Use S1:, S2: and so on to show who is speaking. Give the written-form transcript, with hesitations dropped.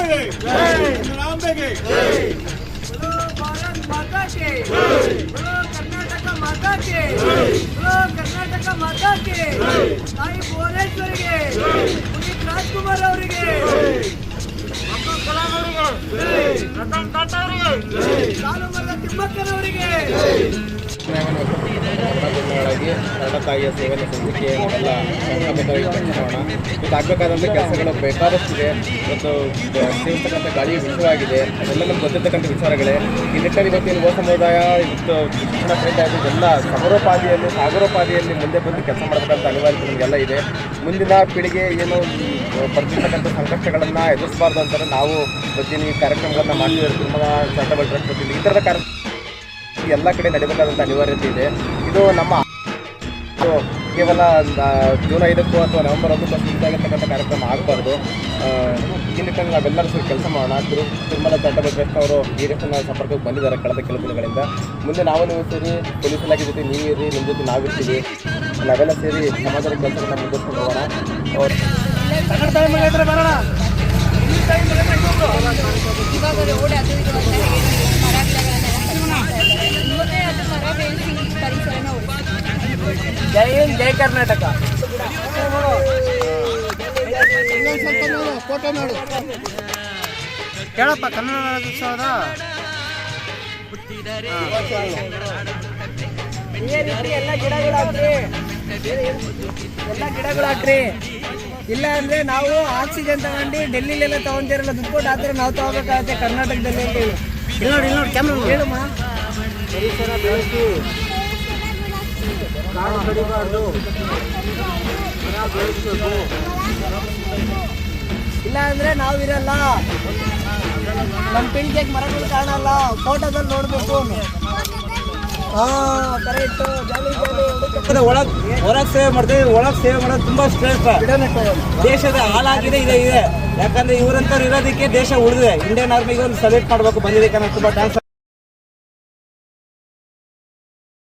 S1: रामबेगे भारत माता के कर्नाटक माता के कर्नाटक माता के ताई भुवनेश्वರಿಗೆ ಪುನೀತ್ ರಾಜ್ಕುಮಾರ್ ಅವರಿಗೆ ಅಬ್ದುಲ್ ಕಲಾಂ ಅವರಿಗೆ ರತನ್ ಟಾಟಾ ಅವರಿಗೆ ಸಾಲುಮರದ ತಿಮ್ಮಕ್ಕನವರಿಗೆ ಕನ್ನಡ ತಾಯಿಯ ಸೇವೆಯನ್ನು ಸಲ್ಲಿಕೆ ನಾವೆಲ್ಲ ಮಾಡೋಣ. ಆಗಬೇಕಾದಂಥ ಕೆಲಸಗಳು ಬೇಕಾದಷ್ಟಿದೆ. ಇವತ್ತು ಸೇರ್ತಕ್ಕಂಥ ಗಾಳಿ ವಿಷಯವಾಗಿದೆ, ಅದೆಲ್ಲ ನಮ್ಗೆ ಗೊತ್ತಿರ್ತಕ್ಕಂಥ ವಿಚಾರಗಳೇ. ಈ ನಿಟ್ಟಿನಲ್ಲಿ ಇವತ್ತು ಯುವ ಸಮುದಾಯ ಇವತ್ತು ಶಿಕ್ಷಣ ಪರೀಕ್ಷೆ ಇದೆಲ್ಲ ಸಮರೋಪಾದಿಯಲ್ಲಿ ಸಾಗರೋಪಾದಿಯಲ್ಲಿ ಮುಂದೆ ಬಂದು ಕೆಲಸ ಮಾಡಬೇಕಂತ ಅನಿವಾರ್ಯತೆ ನಮಗೆಲ್ಲ ಇದೆ. ಮುಂದಿನ ಪೀಳಿಗೆ ಏನು ಬರ್ತಿರ್ತಕ್ಕಂಥ ಸಂಕಷ್ಟಗಳನ್ನು ಎದುರಿಸಬಾರ್ದು ಅಂತಾರೆ ನಾವು ಈ ಕಾರ್ಯಕ್ರಮಗಳನ್ನು ಮಾಡ್ತಿದ್ದಾರೆ. ತಿರುಮಲ ಚಾರಿಟಬಲ್ ಟ್ರಸ್ಟ್ ವತಿಯಿಂದ ಈ ಥರದ ಕಾರ್ಯಕ್ರಮ ಎಲ್ಲ ಕಡೆ ನಡೀಬೇಕಾದಂಥ ಅನಿವಾರ್ಯತೆ ಇದೆ. ಇದು ನಮ್ಮ ಕೇವಲ ಜೂನ್ 5 ಅಥವಾ ನವೆಂಬರ್ 1 ಮುಂದಾಗಿರ್ತಕ್ಕಂಥ ಕಾರ್ಯಕ್ರಮ ಆಗಬಾರ್ದು. ಈ ನಿಟ್ಟಿನಲ್ಲಿ ನಾವೆಲ್ಲರೂ ಸೇರಿ ಕೆಲಸ ಮಾಡೋಣ. ತಿರುಮಲ ಚಾರಿಟಬಲ್ ಟ್ರಸ್ಟ್ ಅವರು ಈ ರೀತಿಯ ಸಂಪರ್ಕಕ್ಕೆ ಬಂದಿದ್ದಾರೆ ಕಳೆದ ಕೆಲವು ದಿನಗಳಿಂದ. ಮುಂದೆ ನಾವು ನೀವು ಸೇರಿ ಪೊಲೀಸ್ ಇಲಾಖೆ ಜೊತೆ ನೀವು ಇರಿ, ನಿಮ್ಮ ಜೊತೆ ನಾವಿರ್ತೀವಿ. ನಾವೆಲ್ಲ ಸೇರಿ ಸಮಾಜದ ಕೆಲಸಗಳನ್ನ ಮುಂದುವರ್ಸ್ಕೊಂಡು ಹೋಗೋಣ. ಜೈ ಹಿಂದ್, ಜೈ ಕರ್ನಾಟಕ. ಕೇಳಪ್ಪ, ಕನ್ನಡ ರಾಜ್ಯೋತ್ಸವದ ಎಲ್ಲ ಗಿಡಗಳು ಹಾಕ್ರಿ. ಇಲ್ಲ ಅಂದ್ರೆ ನಾವು ಆಕ್ಸಿಜನ್ ತಗೊಂಡು ಡೆಲ್ಲಿಲೆಲ್ಲ ತಗೊಂಡಿರಲ್ಲ, ದುಡ್ಡು ಕೊಟ್ಟು ಆದ್ರೆ ನಾವು ತಗೋಬೇಕಾಗುತ್ತೆ ಕರ್ನಾಟಕದಲ್ಲಿ. ಇಲ್ಲಿ ನೋಡಿ ಕ್ಯಾಮ್ರಾ ಹೇಳಮ್ಮ. ಪರಿಸರ ಬೆಳೆಸಿ, ಕಾಡು ಕಡಿಬಾರ್ದು, ಬೆಳೆಸಬೇಕು. ಇಲ್ಲ ಅಂದ್ರೆ ನಾವಿರಲ್ಲ, ನಮ್ಮ ಪೀಳಿಗೆಗೆ ಮರಗಳು ಕಾಣಲ್ಲ, ಫೋಟೋದಲ್ಲಿ ನೋಡ್ಬೇಕು. ಹೊರಗೆ ಸೇವೆ ಮಾಡ್ತೀವಿ, ಒಳಗೆ ಸೇವೆ ಮಾಡೋದು ತುಂಬಾ ಶ್ರೇಷ್ಠ. ದೇಶದ ಹಾಲಾಗಿದೆ ಇದೆ. ಯಾಕಂದ್ರೆ ಇವರಂತವ್ರು ಇರೋದಕ್ಕೆ ದೇಶ ಉಳಿದಿದೆ. ಇಂಡಿಯನ್ ಆರ್ಮಿಗೆ ಒಂದು ಸಲ್ಯೂಟ್ ಮಾಡಬೇಕು ಬಂದಿದೆ. ತುಂಬಾ ಥ್ಯಾಂಕ್ಸ್.